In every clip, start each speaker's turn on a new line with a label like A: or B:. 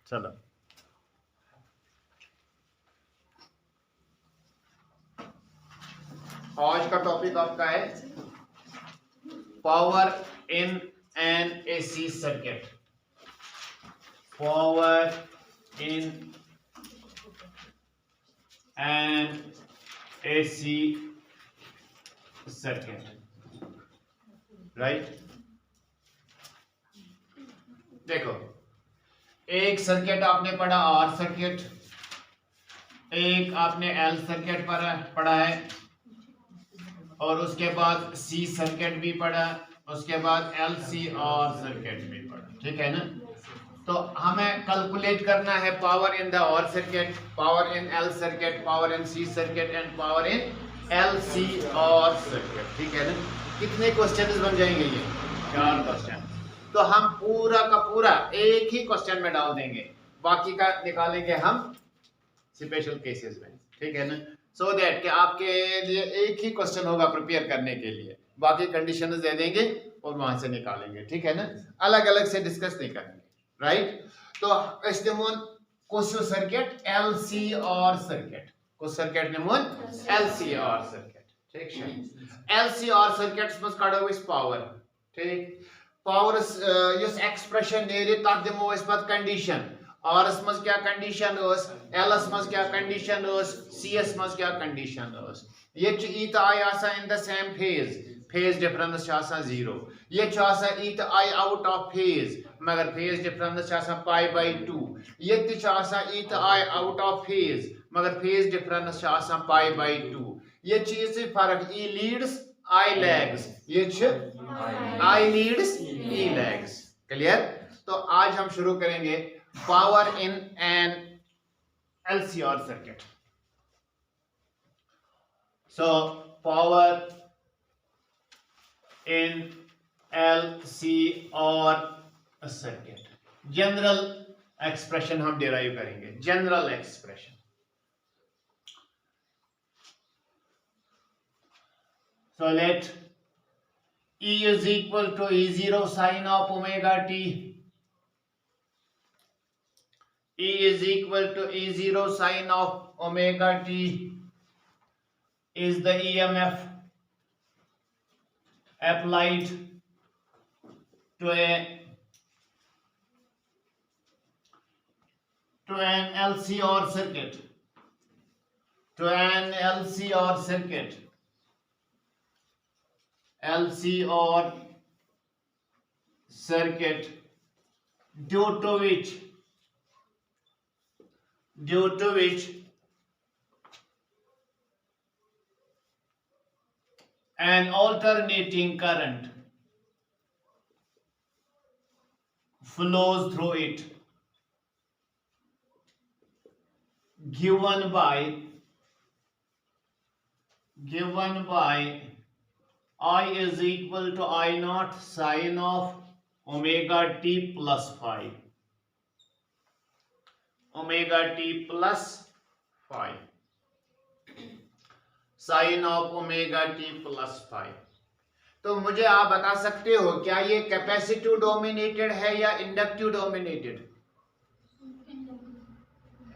A: चलो आज का टॉपिक आपका है power in an AC circuit. Power in an AC circuit, right. देखो, एक सर्किट आपने पढ़ा आर सर्किट, एक आपने एल सर्किट पढ़ा है, और उसके बाद सी सर्किट भी पढ़ा, उसके बाद एल सी आर सर्किट भी पढ़ा, ठीक है ना। तो हमें कैलकुलेट करना है power in the R circuit, power in L circuit, power in C circuit and power in L C R circuit, ठीक है ना। कितने क्वेश्चन बन जाएंगे ये? 4 क्वेश्चन। तो हम पूरा का पूरा एक ही क्वेश्चन में डाल देंगे, बाकी का निकालेंगे हम स्पेशल केसेस में, ठीक है ना। सो दैट कि आपके लिए एक ही क्वेश्चन होगा प्रिपेयर करने के लिए, बाकी कंडीशंस दे देंगे और वहां से निकालेंगे, ठीक है ना। अलग अलग से डिस्कस नहीं करेंगे, राइट। तो इस्तेमाल कुछ circuit L C R circuit, कुछ सर्किट निमोन एल सी आर सर्किट, ठीक है। एल सी आर सर्किट में कड़ो इस पावर, ठीक। पावर इस एक्सप्रेशन नेरे तक दिमो इस बात कंडीशन, आर एस मज क्या कंडीशन ओस, एल एस मज क्या कंडीशन ओस, सी एस मज क्या कंडीशन ओस। ये ईत आई आसा in the same phase, phase difference आसा 0। ये आसा ईत आई आउट ऑफ फेज, मगर फेज डिफरेंस आसा पाई बाय 2। ये ति आसा ईत आई आउट ऑफ फेज, मगर फेज डिफरेंस आसा पाई बाय 2। ये चीज फर्क ई लीड्स आई लैग्स, ये आई लीड्स ई लैग्स, क्लियर। तो आज हम शुरू करेंगे power in an LCR circuit. So power in LCR circuit, general expression हम डिराइव करेंगे, general expression. So let E is equal to E0 sin of omega t. E is equal to E0 sin of omega t is the EMF applied to an LCR circuit, to an LCR circuit, LCR circuit, due to which an alternating current flows through it, given by I is equal to I naught sin of omega t plus phi, omega t plus phi, sin of omega t plus phi। तो मुझे आप बता सकते हो क्या ये capacitive dominated है या इंडक्टिव डोमिनेटेड?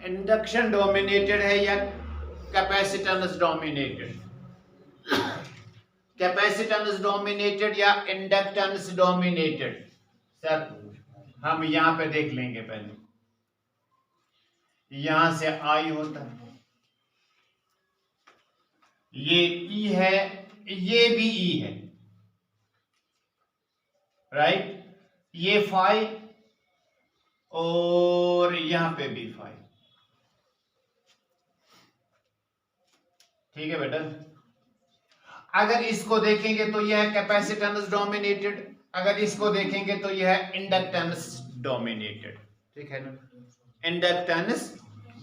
A: इंडक्शन डोमिनेटेड है या कैपेसिटेंस डोमिनेटेड? कैपेसिटेंस डोमिनेटेड या इंडक्टेंस डोमिनेटेड? सर हम यहां पे देख लेंगे, पहले यहां से आई होता है, ये ई है, ये भी ई है, राइट। ये फाई और यहां पे भी फाई, ठीक है बेटा। अगर इसको देखेंगे तो यह है कैपेसिटेंस डोमिनेटेड, अगर इसको देखेंगे तो यह है इंडक्टेंस डोमिनेटेड, ठीक है ना, इंडक्टेंस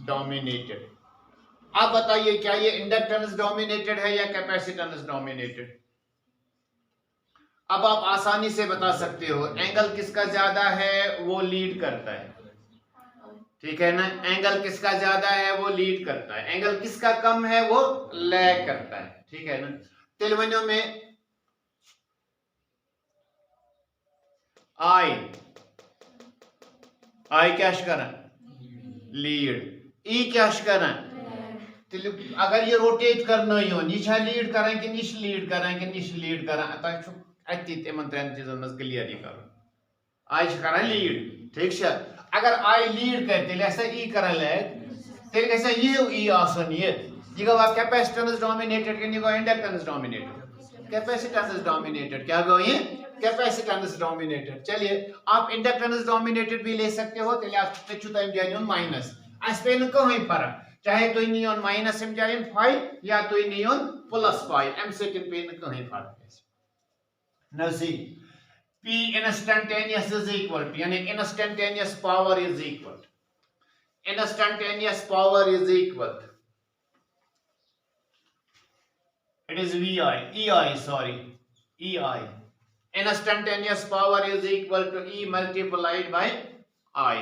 A: डोमिनेटेड। आप बताइए क्या ये इंडक्टेंस डोमिनेटेड है या कैपेसिटेंस डोमिनेटेड? अब आप आसानी से बता सकते हो, एंगल किसका ज्यादा है वो लीड करता है, ठीक है ना। एंगल किसका ज्यादा है वो लीड करता है, एंगल किसका कम है वो लैग करता है, ठीक है ना। तिलवनियों में आई क्या करा लीड ई क्या कर अगर ये रोटेट करना यह लीड कर कि निश लीड कर कि निश लीड कर तमन त्रेन चीजन मज क्लियर कर आई कर लीड ठीक है अगर आई लीड कर ई कर लैग तेल ई आसन ये गो कैपेसिटेंस डोमिनेटेड कि गो इंडक्टेंस डोमिनेटेड कैपेसिटेंस डोमिनेटेड क्या गो ये कैपेसिटेंस डोमिनेटेड चलिए आप इंडक्टेंस डोमिनेटेड भी ले सकते हो तेल तम जान माइनस अस पे कहीं फर्क चाहे तुम नीन माइनस अम जान 5 या तुम नीन प्लस 5 अम पे कहीं फर्क नसी P instantaneous is equal to यानी instantaneous power is equal instantaneous power is equal it is EI instantaneous power is equal to E multiplied by I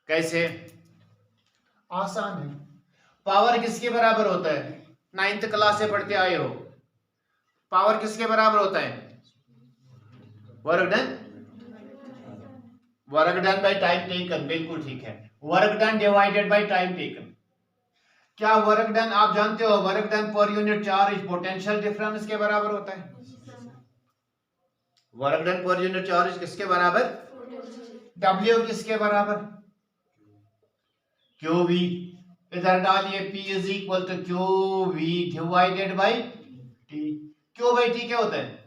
A: कैसे आसान है पावर किसके बराबर होता है 9th क्लास से पढ़ते आए हो पावर किसके बराबर होता है work done by time taken बिल्कुल ठीक है work done divided by time taken क्या वर्क डन आप जानते हो work done per unit charge potential difference के बराबर होता है work done per unit charge किसके बराबर W किसके बराबर QV इधर डालिए P is equal to QV divided by T Q by T क्या होता है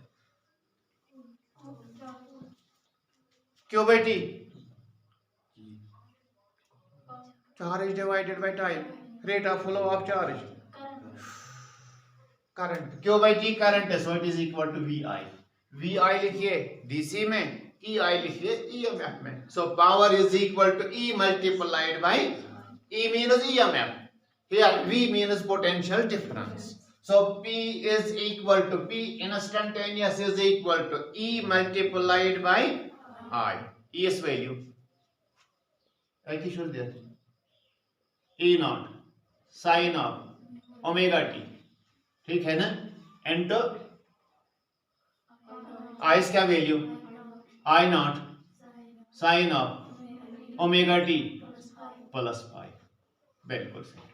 A: Q by T charge divided by time rate of flow of charge current Q by T current है so it is equal to VI लिखिए DC में EI लिखिए EMF में so power is equal to E multiplied by E means EMF. Here V means potential difference. So P is equal to P instantaneous is equal to E multiplied by I. E is value. I should there. E naught sin of omega t. ठीक है ना? And I इसका value I naught sin of omega t plus 5 बिल्कुल सही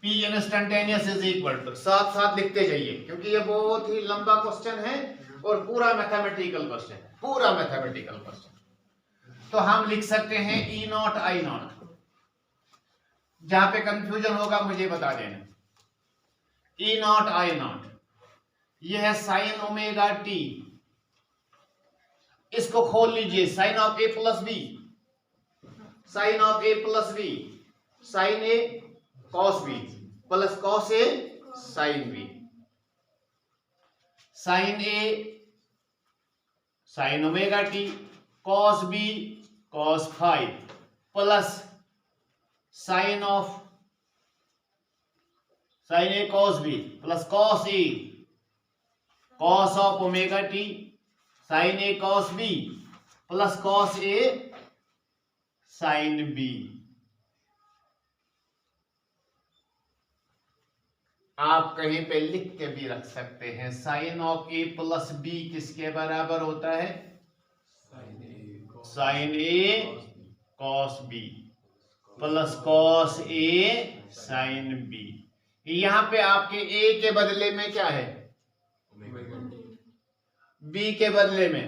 A: P instantaneous is equal to साथ साथ लिखते जाइए क्योंकि ये बहुत ही लंबा क्वेश्चन है और पूरा मैथमेटिकल क्वेश्चन तो हम लिख सकते हैं E नॉट I नॉट जहां पे कंफ्यूजन होगा मुझे बता देना E नॉट I नॉट यह है साइन ओमेगा टी इसको खोल लीजिए sine of A plus B sine of A plus B sine A cos B plus cos A sine B sine A sine omega T cos B cos phi plus sine of sine A cos B plus cos A cos of omega t sine A cos B plus cos A sine B आप कहीं पे लिख के भी रख सकते हैं sine of A plus B किसके बराबर होता है sine A cos B plus cos A sine B यहां पे आपके A के बदले में क्या है B के बदले में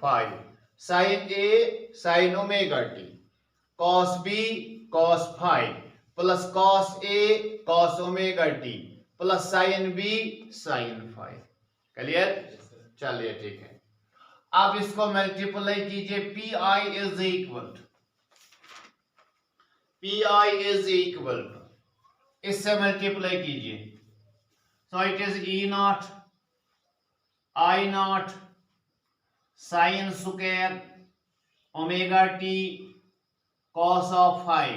A: 5 sine A sine omega T cos B cos phi plus cos A cos omega t plus sine B sine phi clear चलिए ठीक है अब इसको मल्टीप्लाई कीजिए PI इज इक्वल टू इससे मल्टीप्लाई कीजिए so it is E not I not sine square omega T cos of phi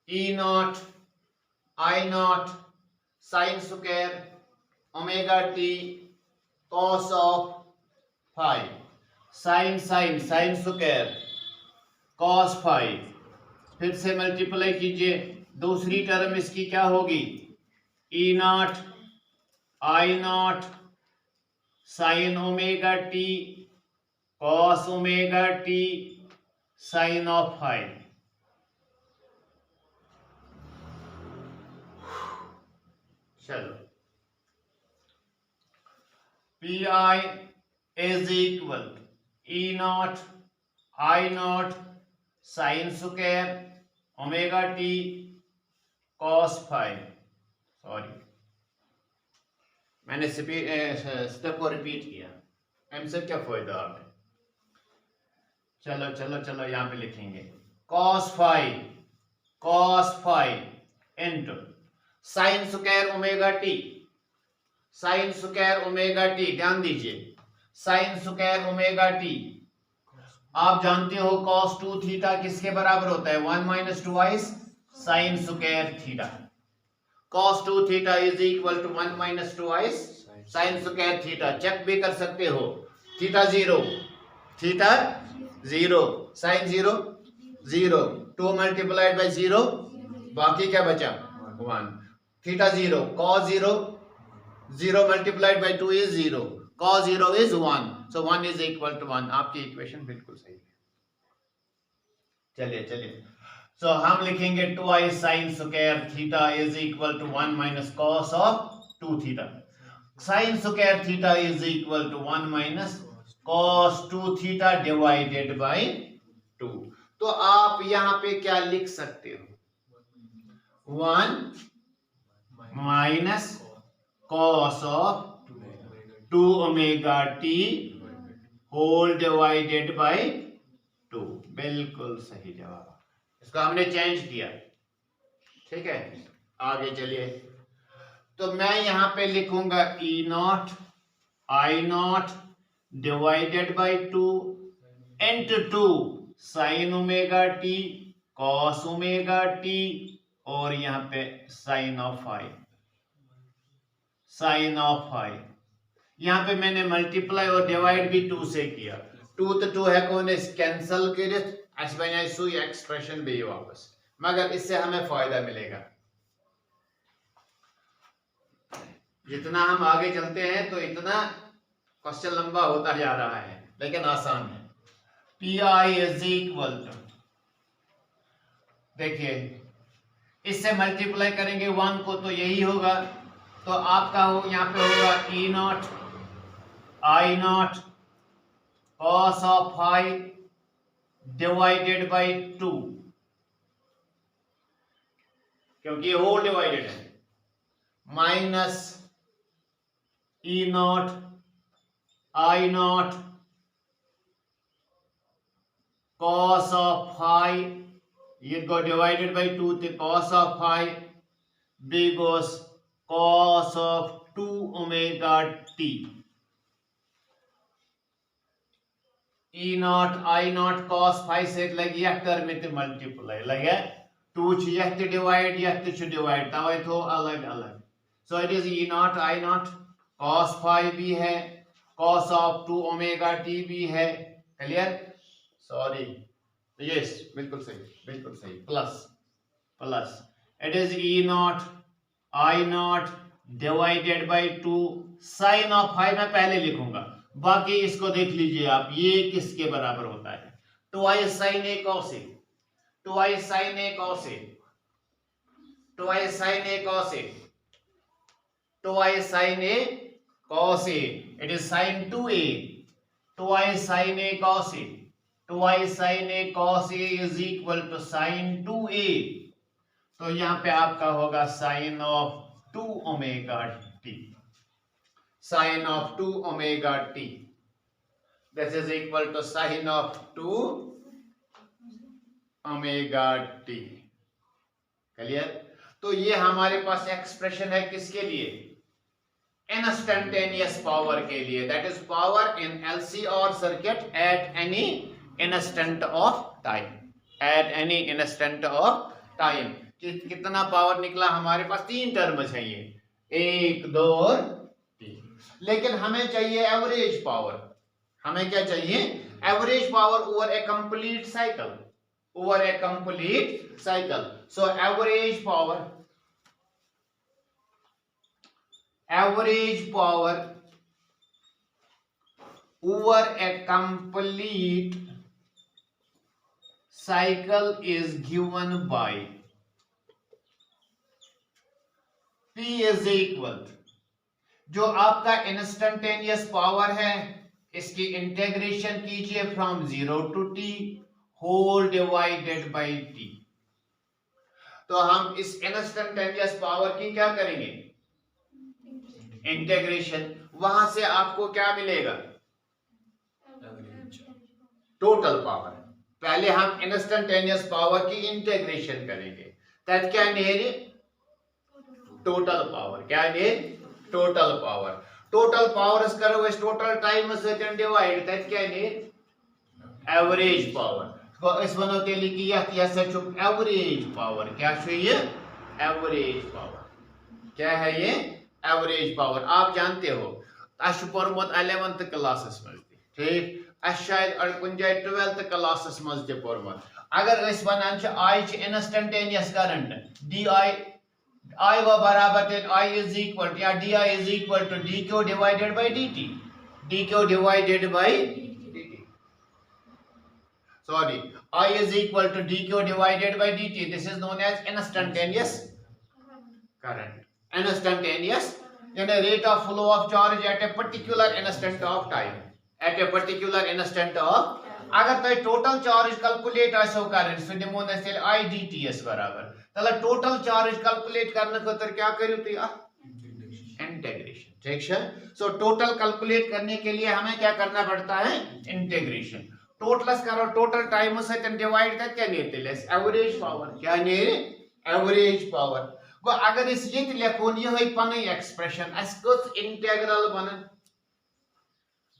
A: E not I not sine square omega T cos of phi sine sine square cos phi फिर से multiply कीजिए दूसरी term इसकी क्या होगी E not I not sine omega t cos omega t sin of phi. चलो P I is equal E not I not sine square omega T cos phi. Sorry मैंने step को repeat किया, हमसे क्या फायदा आपने। चलो चलो चलो यहां पे लिखेंगे cos phi into sine square omega t. Sine square omega t, ध्यान दीजिए, साइन स्क्वायर ओमेगा टी आप जानते हो cos 2 थीटा किसके बराबर होता है, 1 minus 2i sine square theta. cos 2 theta is equal to 1 minus 2i sine square theta. Check भी कर सकते हो, theta zero sine zero 2 multiplied by 0, बाकी क्या बचा 1। Theta zero cos 0 multiplied by 2 is 0, cos 0 is 1, so 1 is equal to 1। आपकी equation बिल्कुल सही है। चलिए so हम लिखेंगे 2i sin square theta is equal to 1 minus cos of 2 theta. sin square theta is equal to 1 minus cos 2 theta divided by 2। तो आप यहां पे क्या लिख सकते हो, 1 minus cos of 2 omega t whole divided by 2। बिल्कुल सही जवाब, इसको हमने चेंज किया। ठीक है, आगे चलिए। तो मैं यहां पे लिखूंगा E not I not divided by 2 into 2 sine omega T cos omega T और यहां पे साइन ऑफ फाई। यहां पे मैंने मल्टीप्लाई और डिवाइड भी 2 से किया। 2 तो 2 है कौन कैंसल कर एक्सप्रेशन भी वापस, मगर इससे हमें फायदा मिलेगा। जितना हम आगे चलते हैं तो इतना क्वेश्चन लंबा होता जा रहा है, लेकिन आसान है। P I is equal to, देखिए इससे मल्टीप्लाई करेंगे 1 को तो यही होगा, तो आपका हो यहां पे होगा E not I naught cos of phi divided by 2, क्योंकि होल डिवाइडेड है, minus E not I naught cos of phi, ये गो डिवाइडेड बाय 2 थे cos ऑफ फाई, बी गोस cos of 2 omega T. E not I naught cos phi से लगी term में मल्टीप्लाई लगे 2 यह डिवाइड यह डिवाइड तवे थो अलग अलग। So it is E not I naught cos phi भी है, cos ऑफ 2 ओमेगा टी भी है। क्लियर, सॉरी यस बिल्कुल सही plus it is E not I not divided by 2 sine of phi मैं पहले लिखूंगा, बाकी इसको देख लीजिए आप, ये किसके बराबर होता है, 2i sin a cos a, 2i sin a cos a, 2i sin a cos a, 2i sin a cos a, it is sin 2a, 2i sin a cos a, 2i sin a cos a is equal to sin 2a, तो यहां पे आपका होगा sin of 2 omega t, sin of 2 omega t, this is equal to sin of 2 omega t। Clear, तो ये हमारे पास expression है किसके लिए, इंस्टैन्टेनियस पावर के लिए, that is power in LC और circuit at any instant of time, at any instant of time. कितना पावर निकला हमारे पास, 3 टर्म चाहिए, 1 2 और 3, लेकिन हमें चाहिए एवरेज पावर। हमें क्या चाहिए, average power over A complete cycle, over A complete cycle. So average power over a complete cycle is given by P is equal, जो आपका इंस्टेंटेनियस पावर है इसकी इंटेग्रेशन कीजिए from 0 to t whole divided by t। तो हम इस instantaneous power की क्या करेंगे, इंटेग्रेशन। वहां से आपको क्या मिलेगा, टोटल पावर। पहले हम इंस्टेंटेनियस पावर की इंटेग्रेशन करेंगे, तब क्या नेरी टोटल पावर, क्या नेरी टोटल पावर। टोटल पावर करो इस टोटल टाइम सतन डिवाइड, तब क्या नेरी एवरेज पावर। तो इस वनो तेली की यह एवरेज पावर, क्या ये एवरेज पावर, क्या है ये एवरेज पावर। आप जानते हो अश पोर्मुत 11th क्लास में, ठीक, शायद कुछ जाए 12th क्लास मज पोर्मुत। अगर वनान I instantaneous current d I वो बराबर आई इज इक्वल या d I is equal to d q divided by d t, d q divided by d t, sorry I is equal to d q divided by d t. This is known as instantaneous current. Instantaneous यानी rate of flow of charge at a particular instant of time, at a particular instant of. अगर तुम total charge calculate आसो करन सो दिमो न I D T S बराबर, तले total charge calculate करने खतर क्या करियो तुम इंटीग्रेशन, ठीक है। सो टोटल कैलकुलेट करने के लिए हमें क्या करना पड़ता है, इंटीग्रेशन। टोटलस करो टोटल टाइम से डिवाइड कर क्या नेते एवरेज पावर, क्या ने एवरेज पावर। गो अगर इस ये लिखोन ये पन एक्सप्रेशन अस कस इंटीग्रल बन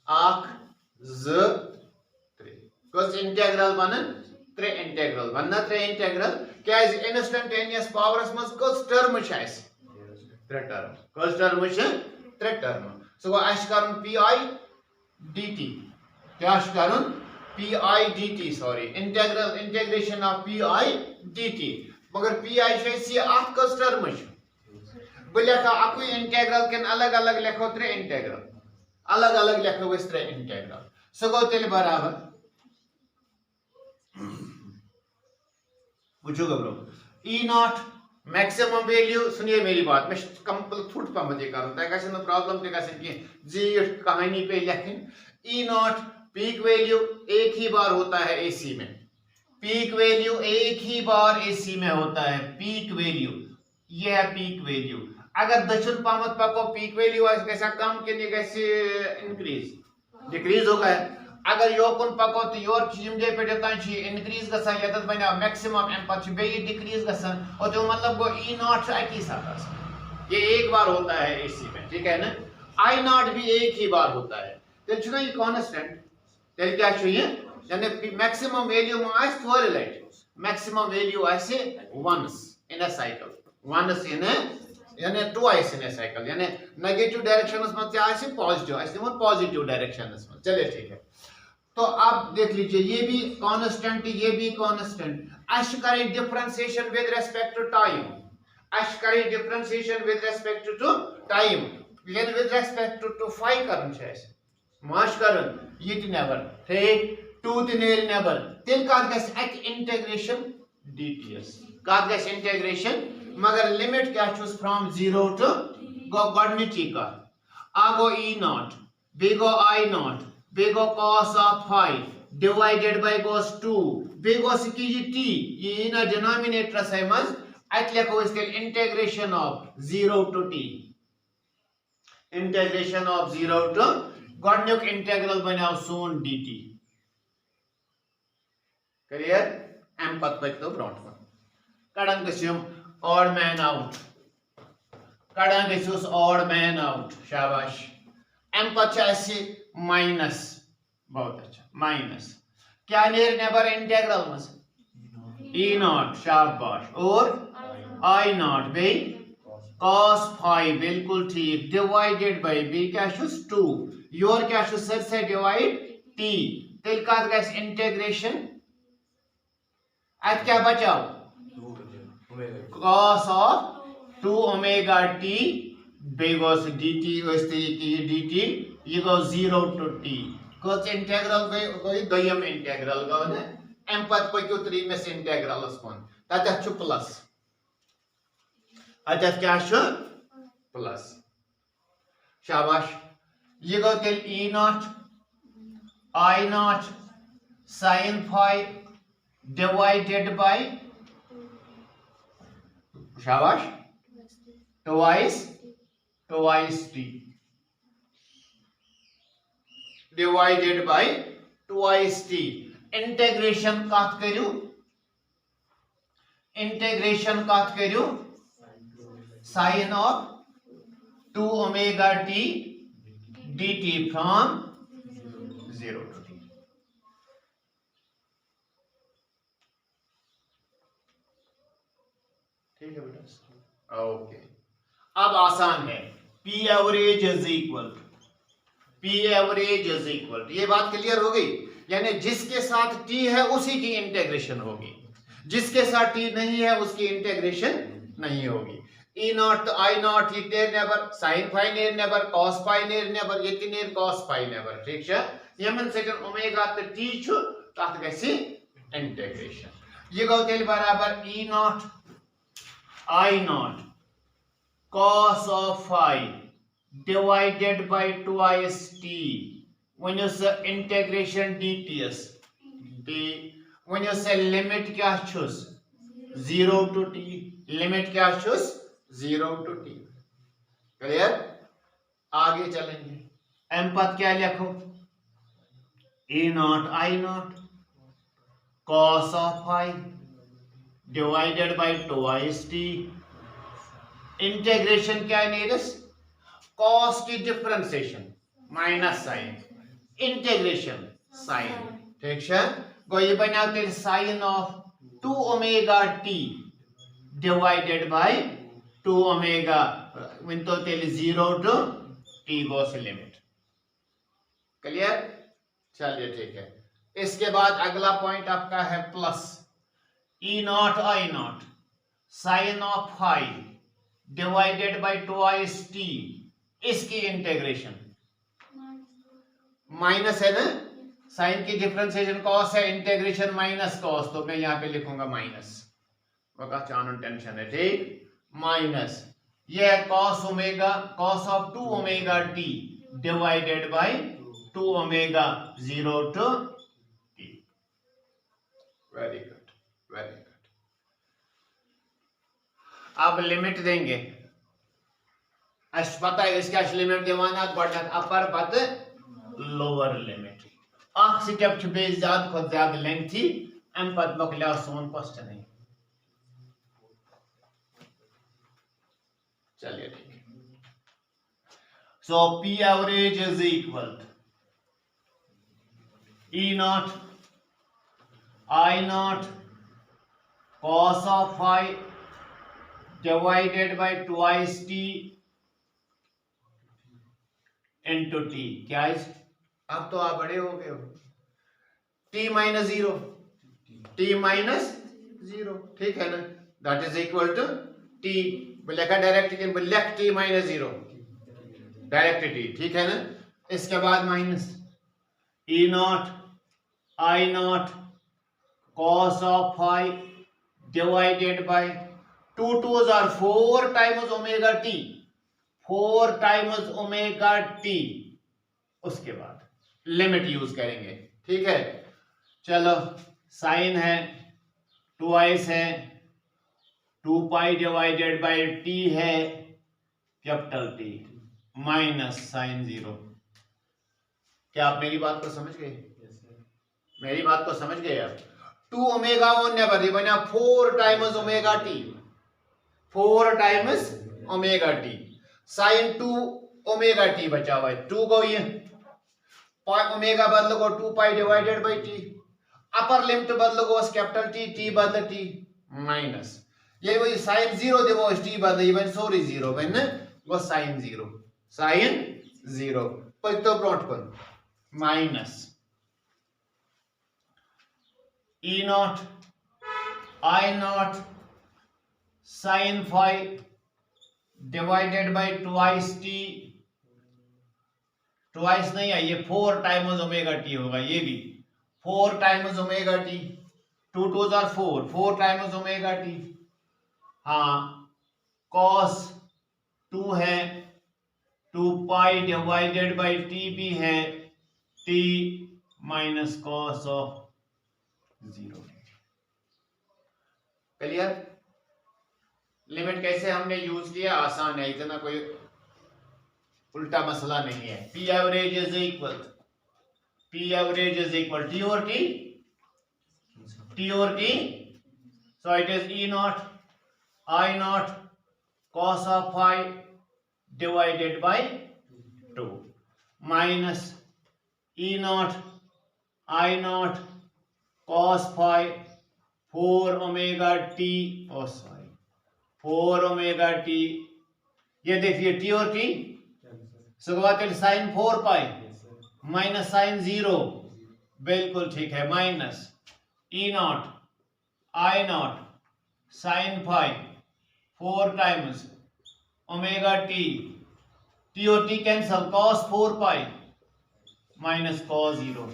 A: आख ज त्रे, कस इंटीग्रल बन त्रे इंटीग्रल बनना त्रे इंटीग्रल। क्या इंस्टेंटेनियस पावर मज कस टर्म त्रे टर्म, कस टर्म त्रे टर्म। सो गो अस कर पी आई डी टी, क्या कर P I D t, sorry integral integration of P I D T. मगर पी आई कस टर्म बह लिखा अकु इंटीग्रल किन अलग अलग लिखो त्रे इंटीग्रल, अलग अलग लिखो त्रे इंटीग्रल। सो गो तेल बराबर बुझो गब्रो ई नॉट मैक्सिमम वैल्यू। सुनिए मेरी बात, मैं कंपल थोट पा मुझे करूं तक प्रॉब्लम तक जीठ कहानी पे लिखन। ई नॉट पीक वैल्यू एक ही बार होता है एसी में, पीक वैल्यू एक ही बार एसी में होता है, पीक वैल्यू ये है पीक वैल्यू। अगर दक्षिण पामत पको पीक वैल्यू कैसा कम के इंक्रीज डिक्रीज होगा। अगर योकुन पको तो योर जमजे पे इंक्रीज गसान यतत बना मैक्सिमम एम पर बे डिक्रीज गसान, और तो मतलब गो ई नॉट अकी साथ ये एक बार होता है एसी में, ठीक है ना। आई नॉट भी एक ही बार होता है, तो ये कांस्टेंट तेल क्या चाहिए, यानी मैक्सिमम वैल्यू में आस थोड़े लट, मैक्सिमम वैल्यू आसे once in a cycle, once in यानी ट्वाइस इन अ साइकिल, यानी नेगेटिव डायरेक्शन में क्या आसे पॉजिटिव, आसे वो पॉजिटिव डायरेक्शन में। चलिए ठीक है, तो आप देख लीजिए ये भी कांस्टेंट ये भी कांस्टेंट। अश करें differentiation with respect to time, अश करें differentiation with respect to time, लेकिन विद रिस्पेक्ट टू फाई करन छे माश करन ये नेवर, ठीक, टू नेर नेबर तेल कात गस अक इंटीग्रेशन डीटीएस, कात गस इंटीग्रेशन। मगर लिमिट क्या छुस फ्रॉम 0 टू गो गडनिची का आगो ई नॉट बेगो आई नॉट बेगो cos ऑफ 5 डिवाइडेड बाय गोस 2 बेगो की टी ये ना डिनोमिनेटर से मज अत लेखो इस integration of 0 to T, integration of 0 to गडनुक इंटीग्रल बनाओ सोन dt। क्लियर एम पत तो ब्रॉट कड़न गम ऑड मैन आउट, कड़न गस ऑड मैन आउट, शाबाश। एम पत माइनस, बहुत अच्छा, माइनस क्या नेर नेबर इंटीग्रल मज ई नॉट, शाबाश, और आई नॉट बे cos 5 बिल्कुल ठीक, डिवाइडेड बाय बी क्या 2 योर क्या सर से डिवाइड t तेल का गस इंटीग्रेशन आज क्या बचाओ cos of 2 omega t बेगोस dt वस्ते की dt ये गो 0 टू t कच इंटेग्रल गई दोयम इंटेग्रल गो ने एम पत पक्यू त्रीमिस इंटेग्रलस कुन तत प्लस अतः क्या प्लस शाबाश ये गो तेल E not I naught sin phi divided by शाबाश twice t divided by twice t integration कत करू sin of 2 omega t dt from 0 to t ठीक है बेटा ओके अब आसान है P एवरेज इज इक्वल ये बात क्लियर हो गई यानी जिसके साथ T है उसी की इंटीग्रेशन होगी जिसके साथ T नहीं है उसकी इंटीग्रेशन नहीं होगी E नॉट I नॉट ये नेर नेबर sin phi नेर नेबर cos phi नेर नेबर ये नेर cos phi नेबर ठीक है यमन सेकंड ओमेगा तो T छु तत गसी इंटीग्रेशन ये गो तेल बराबर E not I naught cos of phi divided by twice t when you say integration dts t when you say limit क्या चूस 0 to t limit क्या चूस 0 to t क्लियर आगे चलेंगे m पद क्या लिखो E naught I naught cos of phi divided by twice t integration क्या है नीरस cos की differentiation minus sine integration sine ठीक है गो ये बनाते sine of 2 omega t divided by 2 omega when तो तेल 0 to t goes limit clear चलिए ठीक है इसके बाद अगला पॉइंट आपका है plus E naught I naught sin of phi divided by twice t इसकी इंटीग्रेशन माइनस है ना साइन की डिफरेंशिएशन cos है इंटीग्रेशन माइनस cos तो मैं यहाँ पे लिखूंगा माइनस वका चानन टेंशन है ठीक माइनस ये है cos omega cos of 2 omega t divided by 2 omega 0 to t very good अब लिमिट देंगे पता है इसका लिमिट दिवाना गोडन अपर पत लोअर लिमिट अख स्टेप बे ज्यादा खुद ज्यादा लेंथी अम पत मकलिया सोन क्वेश्चन है चलिए ठीक है सो P average is equal E not I not cos of phi divided by twice t into t क्या है अब तो आप बड़े हो गए हो t minus 0 ठीक है ना that is equal to t लिखा डायरेक्ट के left t minus 0 direct t ठीक है ना इसके बाद minus E not I not cos of phi divided by 2 2s are 4 times omega t 4 times omega t उसके बाद लिमिट यूज करेंगे ठीक है चलो साइन है ट्वाइस है 2 पाई डिवाइडेड बाय t है कैपिटल T माइनस साइन 0 क्या आप मेरी बात को समझ गए मेरी बात को समझ गए आप 2 ओमेगा वन नेवर बना 4 times omega t 4 times omega t sin 2 omega t बचा हुआ है 2 को ये ओमेगा बदल को 2 पाई divided by t upper limit बदल को कैपिटल T बदल t माइनस ये वही sin 0 दे वो t बदल इवन सॉरी 0 बन वो sin 0 पर तो ब्रॉट पर minus E naught I naught sin phi divided by twice t twice नहीं है, ये 4 टाइम्स ओमेगा टी होगा, ये भी 4 times omega T, 2 2s are 4, 4 times omega T. हाँ, cos 2 है, 2 पाई डिवाइडेड बाई टी भी है, t minus cos of 0। Clear? Limit कैसे हमने यूज किया, आसान है, इतना कोई उल्टा मसला नहीं है। P average is equal T और T, so it is E not I naught cos of phi divided by 2 minus E not I naught cos phi 4 omega T, oh sorry 4 omega T, ये देखिए T और T सुगवातिल sine 4 pi minus sine 0, बिल्कुल ठीक है, minus E not I not sine phi 4 times omega T और T cancel, cos 4 pi minus cos 0।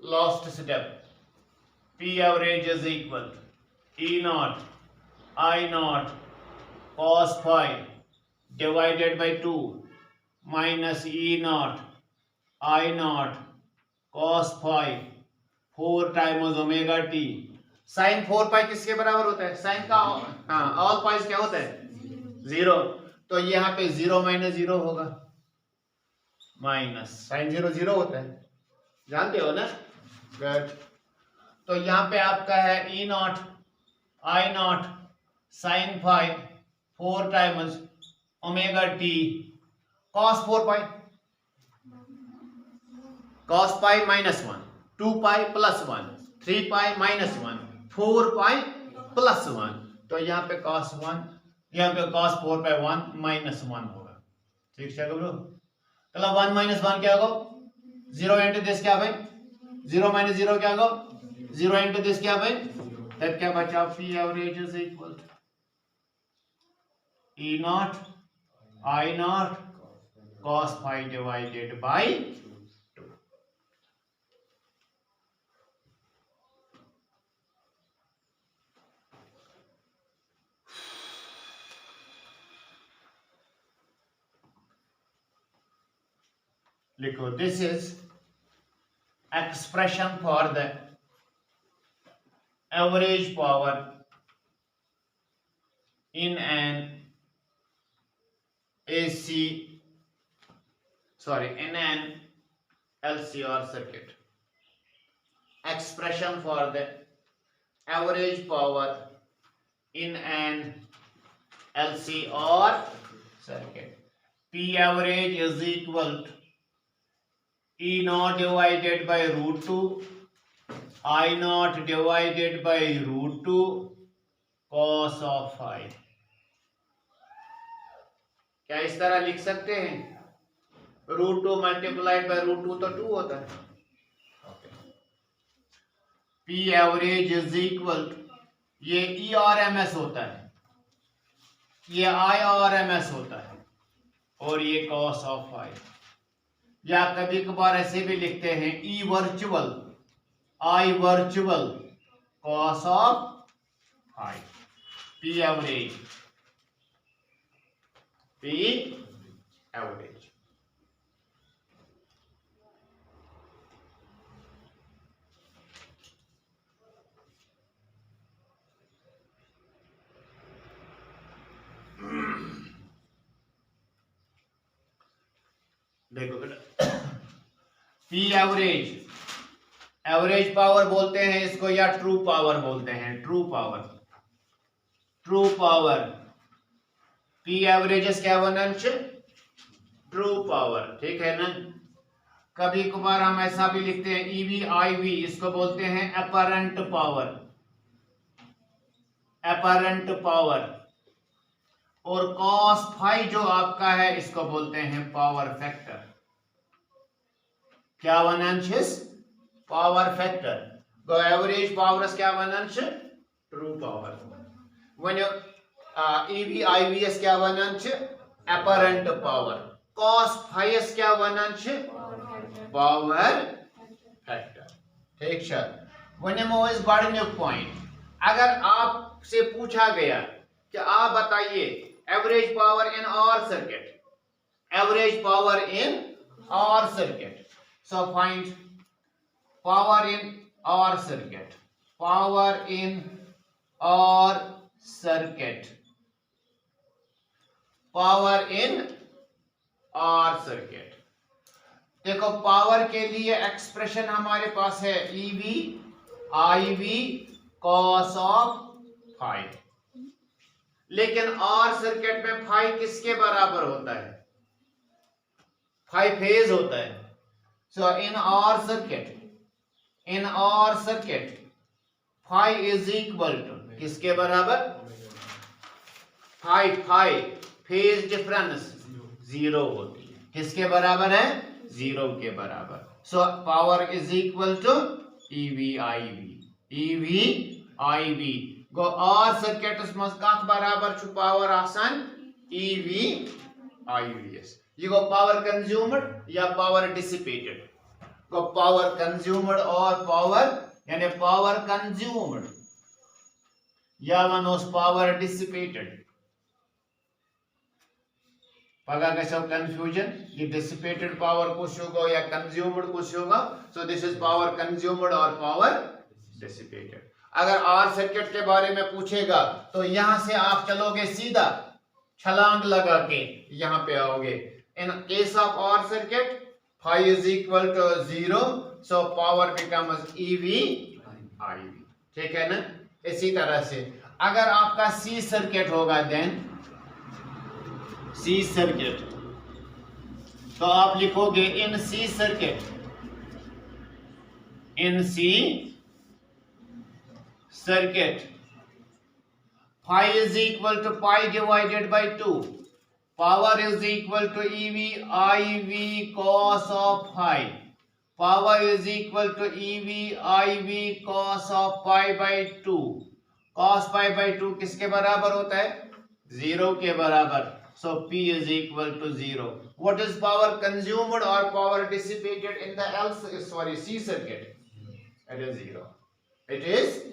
A: Last step, P average is equal E naught I naught cos phi divided by 2 minus E naught I naught cos phi 4 times omega t। Sign 4 पाई किसके बराबर होता है? Sign का all price क्या होता है? 0। तो यहाँ पे 0 माइनस 0 होगा, माइनस साइन 0 0 होता है, जानते हो ना? गुड। तो यहाँ पे आपका है E not I not sine phi 4 times omega T cos 4 pi, cos pi minus 1, 2 pi plus 1, 3 pi minus 1, 4 pi plus 1। तो यहाँ पे कॉस 1, यहाँ पे कॉस 4 पाई 1 माइनस 1 होगा। ठीक है ब्रो? चलो 1 माइनस 1 क्या होगा? 0 इंटू दिस क्या भाई? 0 माइनस 0 क्या होगा? 0 इंटू दिस क्या भाई? तब क्या बचा? P average is equal E not I naught cos phi divided by 2। लिखो, this is expression for the average power in an in an LCR circuit. Expression for the average power in an LCR circuit. P average is equal to E naught divided by root 2 I naught divided by root 2 cos of phi। क्या इस तरह लिख सकते हैं? Root 2 multiplied by root 2 तो 2 होता है। P average is equal, ये E और MS होता है, ये I और MS होता है, और ये cos of phi। या कभी कभार ऐसे भी लिखते हैं E virtual I virtual cos of phi. P average देखो बेटा, पी एवरेज, एवरेज पावर बोलते हैं इसको या ट्रू पावर बोलते हैं। ट्रू पावर पी एवरेज क्या बना? True power. ठीक है ना? कभी कभार हम ऐसा भी लिखते हैं ईवी आई वी, इसको बोलते हैं अपरेंट पावर। और कॉस फाई जो आपका है इसको बोलते हैं पावर फैक्टर। क्या वनांश? Power factor. तो एवरेज पावर क्या वनांश? True power. EV IVS क्या वनान छ apparent power, cos phi क्या वनान छ power factor। ठीक है, वनिमो इस गॉडन्युक पॉइंट। अगर आपसे पूछा गया कि आप बताइए एवरेज पावर इन और circuit, average power in OR circuit, so find power in OR circuit, power in OR circuit, power in OR circuit। देखो पावर के लिए एक्सप्रेशन हमारे पास है EV IV cos of phi, लेकिन OR सर्किट में phi किसके बराबर होता है, फाई फेज होता है। So in OR circuit phi is equal to किसके बराबर, फाई फेज डिफरेंस जीरो होती है, किसके बराबर है, जीरो के बराबर। So power is equal to EV IV गो OR सर्किट मज कत बराबर छु पावर आसान EV IVS। ये गो पावर कंज्यूमड या पावर डिसिपेटेड, गो पावर कंज्यूमड और पावर यानी पावर कंज्यूमड या वनोस पावर डिसिपेटेड। पगा गो कंफ्यूजन, ये डिसिपेटेड पावर कुछ होगा या कंज्यूमड कुछ होगा। So this is power consumed और पावर डिसिपेटेड। अगर आर सर्किट के बारे में पूछेगा तो यहां से आप चलोगे सीधा छलांग लगा के यहां पे आओगे। In case of R circuit phi is equal to 0, so power becomes EV IV। ठीक है ना। इसी तरह से अगर आपका सी सर्किट होगा, देन सी सर्किट, तो आप लिखोगे in C circuit, in C circuit phi is equal to pi divided by 2, power is equal to EV IV cos of phi, power is equal to EV IV cos of pi by 2, cos pi by 2 किसके बराबर होता है, zero के बराबर। so P is equal to 0। what is power consumed or power dissipated in the C circuit? it is 0, it is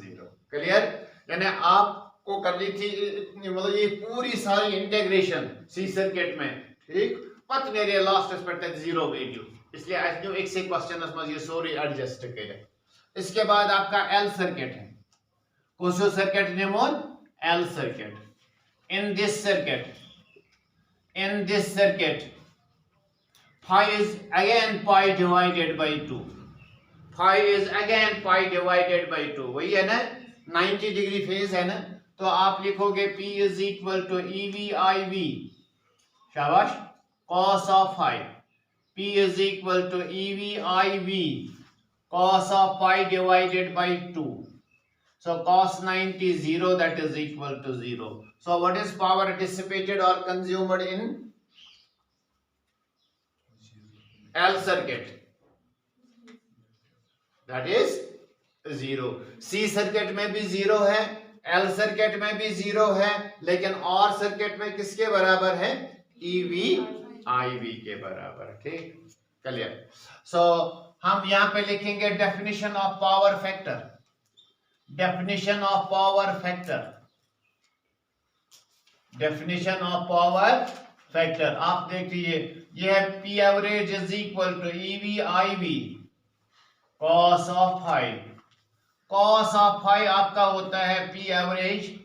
A: 0। Clear, यानी आपको करनी थी मतलब ये पूरी सारी इंटीग्रेशन सी सर्किट में, ठीक पत मेरे लास्ट पर तक जीरो वैल्यू, इसलिए आज न्यू एक से क्वेश्चन में ये सॉरी एडजस्ट करे। इसके बाद आपका एल सर्किट है, कोसो सर्किट निमोन L circuit. In this circuit phi is again pi divided by 2, phi is again pi divided by 2, वही है ना, 90 डिग्री फेज है ना। तो आप लिखोगे P is equal to EV IV, शाबाश, cos of phi, P is equal to EV IV cos of pi divided by 2, so cos 90 0, that is equal to 0। so what is power dissipated or consumed in L circuit? that is 0। C circuit में भी 0 है, L circuit में भी 0 है, लेकिन और circuit में किसके बराबर है, EV IV के बराबर। ठीक, क्लियर। सो हम यहां पे लिखेंगे definition of power factor, definition of power factor, definition of power factor. आप देखिए ये है P average is equal to EV IV cos of phi, cos of phi आपका होता है P average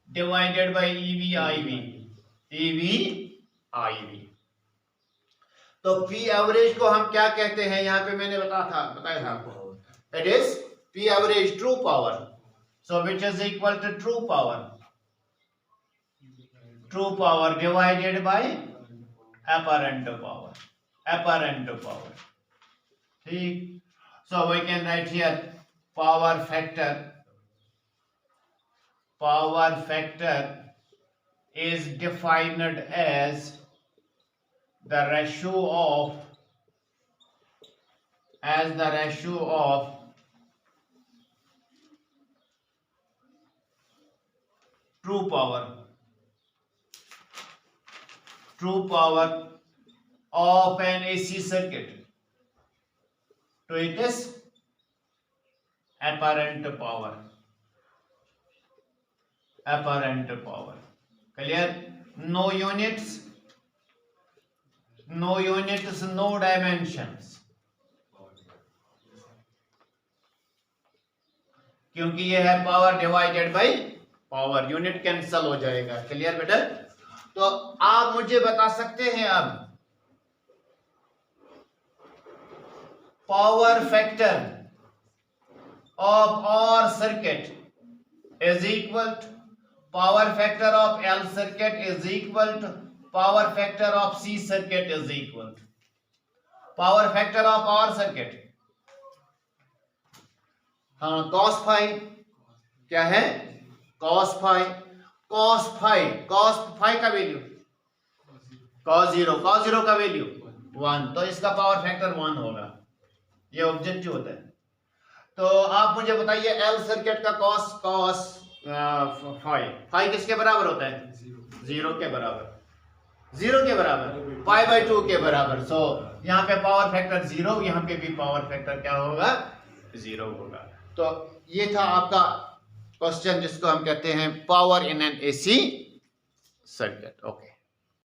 A: divided by EV IV। तो P average को हम क्या कहते हैं, यहां पे मैंने बताया था आपको, it is P average true power, so which is equal to true power divided by apparent power। ठीक, so we can write here power factor is defined as the ratio of true power of an AC circuit to its apparent power. Clear? No units, no dimensions, क्योंकि ये है power divided by power, unit cancel हो जाएगा। Clear बेटा? तो आप मुझे बता सकते हैं अब power factor of R circuit is equal to power factor of L circuit is equal to power factor of C circuit is equal to power factor of R circuit. हाँ, कॉस फाई क्या है? Cos phi का value cos zero का value 1, तो इसका power factor 1 होगा। ये objective होता है। तो आप मुझे बताइए एल सर्किट का कॉस फाई किसके बराबर होता है? 0 के बराबर पाई बाय 2 के बराबर। सो यहाँ पे पावर फैक्टर 0, यहाँ पे भी पावर फैक्टर क्या होगा? 0 होगा। तो ये था आपका क्वेश्चन जिसको हम कहते हैं power in an AC circuit. Okay.